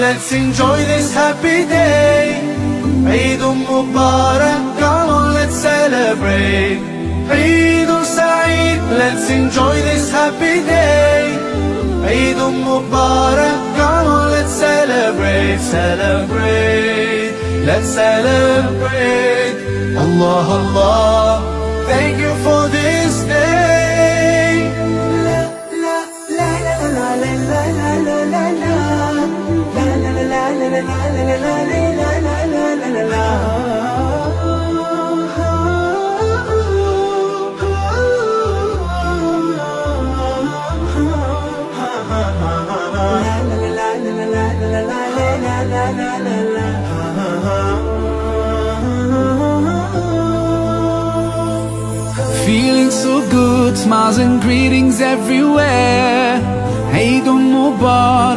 let's enjoy this happy day. Eid Mubarak, come on, let's celebrate. Eid Saeed, let's enjoy this happy day. Eid Mubarak, come on, let's celebrate, celebrate, let's celebrate. Allah, Allah, thank you for this day. La la la la la la la la la la la la la la la la la la la. Feeling so good, smiles and greetings everywhere. Eid Mubarak.